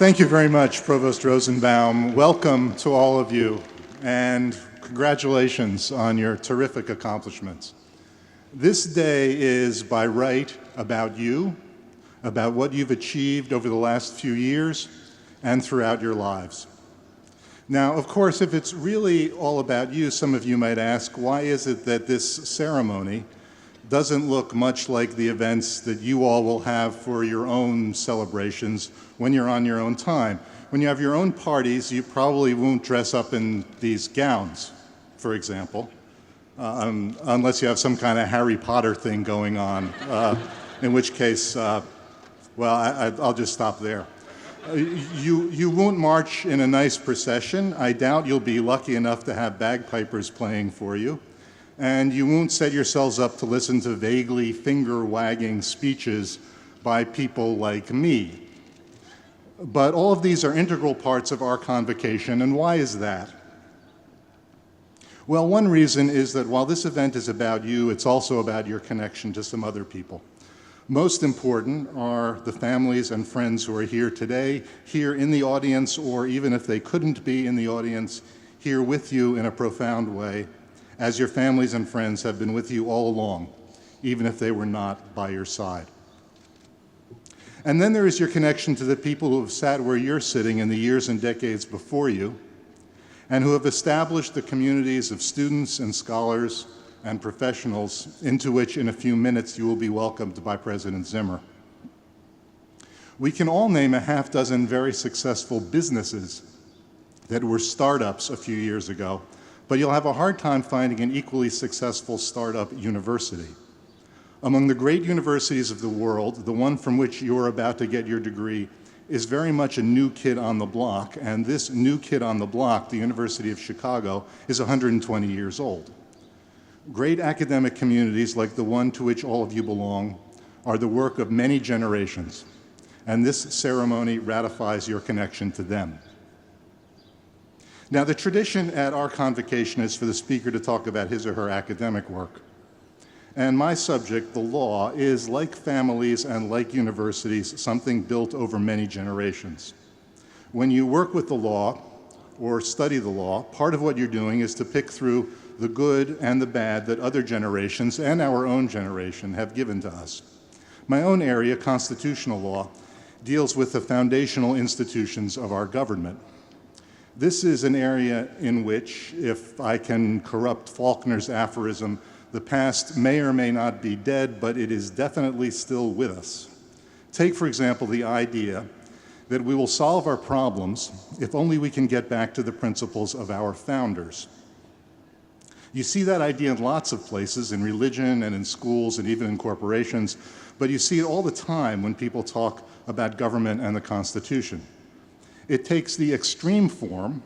Thank you very much, Provost Rosenbaum. Welcome to all of you, and congratulations on your terrific accomplishments. This day is, by right, about you, about what you've achieved over the last few years and throughout your lives. Now, of course, if it's really all about you, some of you might ask, why is it that this ceremony doesn't look much like the events that you all will have for your own celebrations when you're on your own time? When you have your own parties, you probably won't dress up in these gowns, for example, unless you have some kind of Harry Potter thing going on, in which case, I'll just stop there. You won't march in a nice procession. I doubt you'll be lucky enough to have bagpipers playing for you. And you won't set yourselves up to listen to vaguely finger-wagging speeches by people like me. But all of these are integral parts of our convocation, and why is that? Well, one reason is that while this event is about you, it's also about your connection to some other people. Most important are the families and friends who are here today, here in the audience, or even if they couldn't be in the audience, here with you in a profound way, as your families and friends have been with you all along, even if they were not by your side. And then there is your connection to the people who have sat where you're sitting in the years and decades before you, and who have established the communities of students and scholars and professionals into which in a few minutes you will be welcomed by President Zimmer. We can all name a half dozen very successful businesses that were startups a few years ago, but you'll have a hard time finding an equally successful startup university. Among the great universities of the world, the one from which you're about to get your degree is very much a new kid on the block, and this new kid on the block, the University of Chicago, is 120 years old. Great academic communities like the one to which all of you belong are the work of many generations, and this ceremony ratifies your connection to them. Now, the tradition at our convocation is for the speaker to talk about his or her academic work. And my subject, the law, is like families and like universities, something built over many generations. When you work with the law or study the law, part of what you're doing is to pick through the good and the bad that other generations and our own generation have given to us. My own area, constitutional law, deals with the foundational institutions of our government. This is an area in which, if I can corrupt Faulkner's aphorism, the past may or may not be dead, but it is definitely still with us. Take, for example, the idea that we will solve our problems if only we can get back to the principles of our founders. You see that idea in lots of places, in religion and in schools and even in corporations, but you see it all the time when people talk about government and the Constitution. It takes the extreme form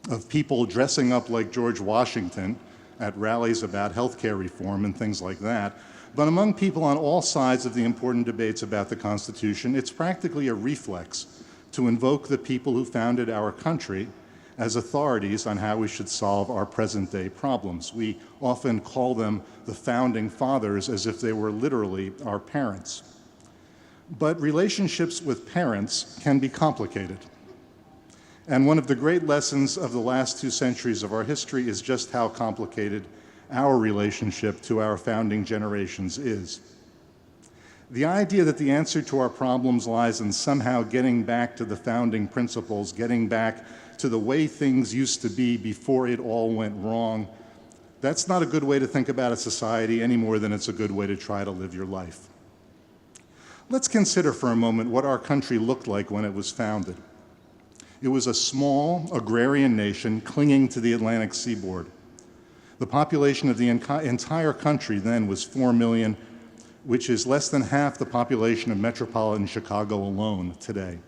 of people dressing up like George Washington at rallies about healthcare reform and things like that. But among people on all sides of the important debates about the Constitution, it's practically a reflex to invoke the people who founded our country as authorities on how we should solve our present-day problems. We often call them the founding fathers as if they were literally our parents. But relationships with parents can be complicated. And one of the great lessons of the last 2 centuries of our history is just how complicated our relationship to our founding generations is. The idea that the answer to our problems lies in somehow getting back to the founding principles, getting back to the way things used to be before it all went wrong, that's not a good way to think about a society any more than it's a good way to try to live your life. Let's consider for a moment what our country looked like when it was founded. It was a small agrarian nation clinging to the Atlantic seaboard. The population of the entire country then was 4 million, which is less than half the population of metropolitan Chicago alone today.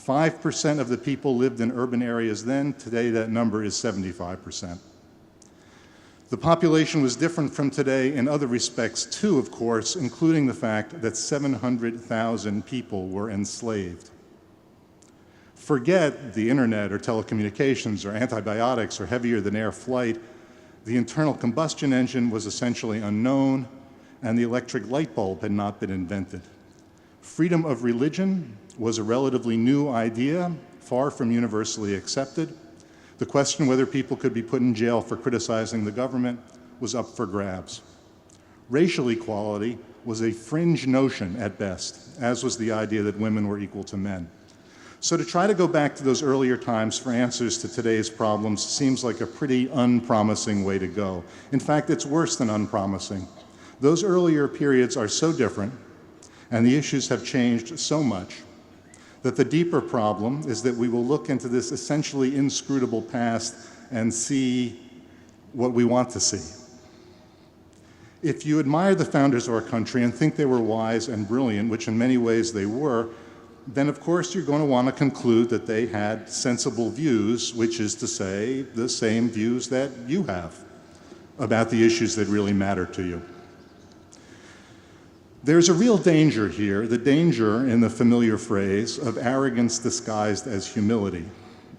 5% of the people lived in urban areas then. Today, that number is 75%. The population was different from today in other respects too, of course, including the fact that 700,000 people were enslaved. Forget the internet or telecommunications or antibiotics or heavier-than-air flight. The internal combustion engine was essentially unknown, and the electric light bulb had not been invented. Freedom of religion was a relatively new idea, far from universally accepted. The question whether people could be put in jail for criticizing the government was up for grabs. Racial equality was a fringe notion at best, as was the idea that women were equal to men. So to try to go back to those earlier times for answers to today's problems seems like a pretty unpromising way to go. In fact, it's worse than unpromising. Those earlier periods are so different, and the issues have changed so much, that the deeper problem is that we will look into this essentially inscrutable past and see what we want to see. If you admire the founders of our country and think they were wise and brilliant, which in many ways they were, then of course you're going to want to conclude that they had sensible views, which is to say, the same views that you have about the issues that really matter to you. There's a real danger here, the danger in the familiar phrase of arrogance disguised as humility.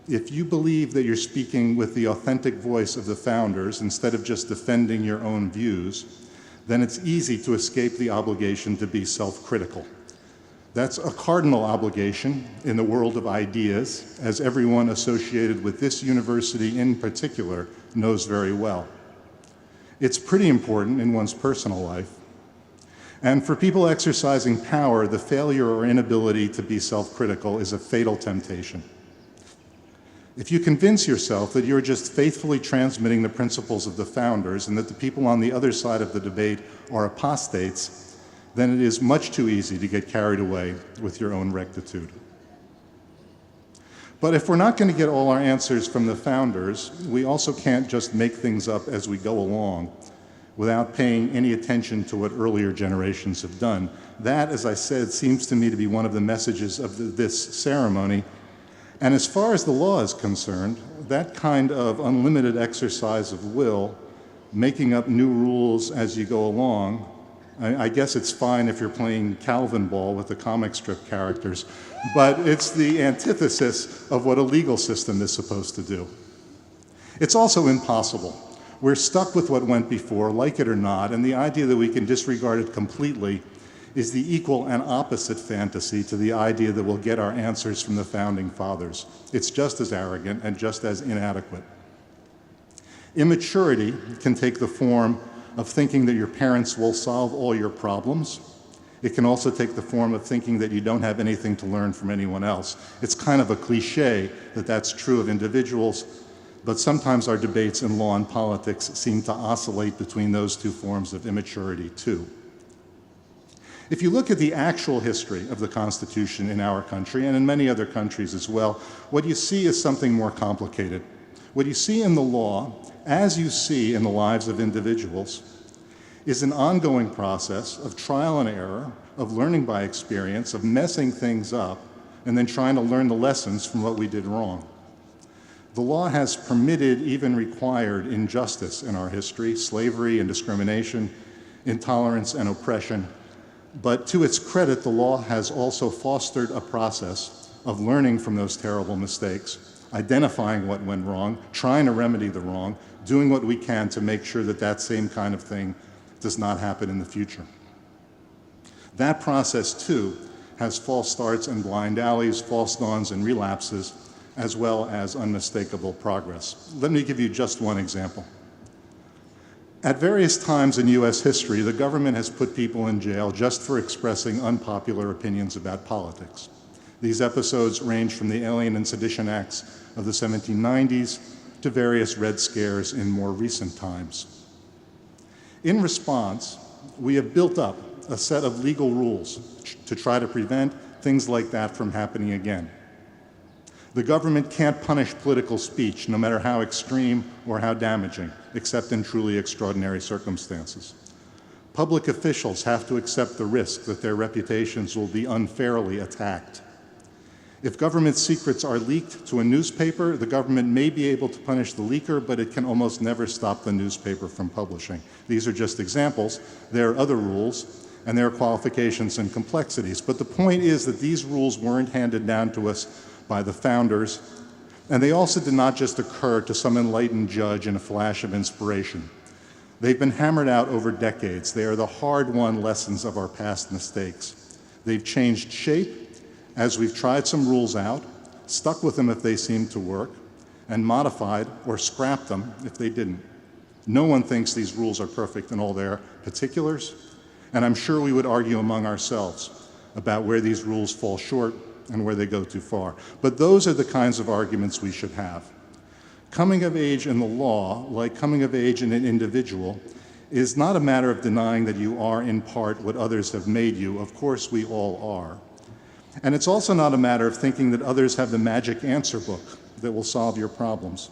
If you believe that you're speaking with the authentic voice of the founders instead of just defending your own views, then it's easy to escape the obligation to be self-critical. That's a cardinal obligation in the world of ideas, as everyone associated with this university in particular knows very well. It's pretty important in one's personal life. And for people exercising power, the failure or inability to be self-critical is a fatal temptation. If you convince yourself that you're just faithfully transmitting the principles of the founders and that the people on the other side of the debate are apostates, then it is much too easy to get carried away with your own rectitude. But if we're not going to get all our answers from the founders, we also can't just make things up as we go along without paying any attention to what earlier generations have done. That, as I said, seems to me to be one of the messages of this ceremony. And as far as the law is concerned, that kind of unlimited exercise of will, making up new rules as you go along, I guess it's fine if you're playing Calvin ball with the comic strip characters, but it's the antithesis of what a legal system is supposed to do. It's also impossible. We're stuck with what went before, like it or not, and the idea that we can disregard it completely is the equal and opposite fantasy to the idea that we'll get our answers from the founding fathers. It's just as arrogant and just as inadequate. Immaturity can take the form of thinking that your parents will solve all your problems. It can also take the form of thinking that you don't have anything to learn from anyone else. It's kind of a cliche that that's true of individuals, but sometimes our debates in law and politics seem to oscillate between those two forms of immaturity too. If you look at the actual history of the Constitution in our country, and in many other countries as well, what you see is something more complicated. What you see in the law, as you see in the lives of individuals, is an ongoing process of trial and error, of learning by experience, of messing things up, and then trying to learn the lessons from what we did wrong. The law has permitted, even required, injustice in our history, slavery and discrimination, intolerance and oppression. But to its credit, the law has also fostered a process of learning from those terrible mistakes, identifying what went wrong, trying to remedy the wrong, doing what we can to make sure that that same kind of thing does not happen in the future. That process, too, has false starts and blind alleys, false dawns and relapses, as well as unmistakable progress. Let me give you just one example. At various times in US history, the government has put people in jail just for expressing unpopular opinions about politics. These episodes range from the Alien and Sedition Acts of the 1790s to various Red Scares in more recent times. In response, we have built up a set of legal rules to try to prevent things like that from happening again. The government can't punish political speech, no matter how extreme or how damaging, except in truly extraordinary circumstances. Public officials have to accept the risk that their reputations will be unfairly attacked. If government secrets are leaked to a newspaper, the government may be able to punish the leaker, but it can almost never stop the newspaper from publishing. These are just examples. There are other rules, and there are qualifications and complexities. But the point is that these rules weren't handed down to us by the founders, and they also did not just occur to some enlightened judge in a flash of inspiration. They've been hammered out over decades. They are the hard-won lessons of our past mistakes. They've changed shape, as we've tried some rules out, stuck with them if they seemed to work, and modified or scrapped them if they didn't. No one thinks these rules are perfect in all their particulars, and I'm sure we would argue among ourselves about where these rules fall short and where they go too far. But those are the kinds of arguments we should have. Coming of age in the law, like coming of age in an individual, is not a matter of denying that you are in part what others have made you. Of course we all are. And it's also not a matter of thinking that others have the magic answer book that will solve your problems.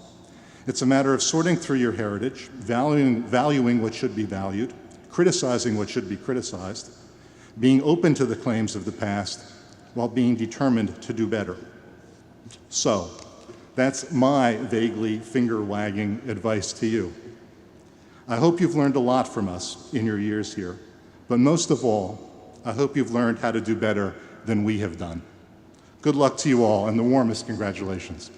It's a matter of sorting through your heritage, valuing what should be valued, criticizing what should be criticized, being open to the claims of the past, while being determined to do better. So, that's my vaguely finger-wagging advice to you. I hope you've learned a lot from us in your years here, but most of all, I hope you've learned how to do better than we have done. Good luck to you all, and the warmest congratulations.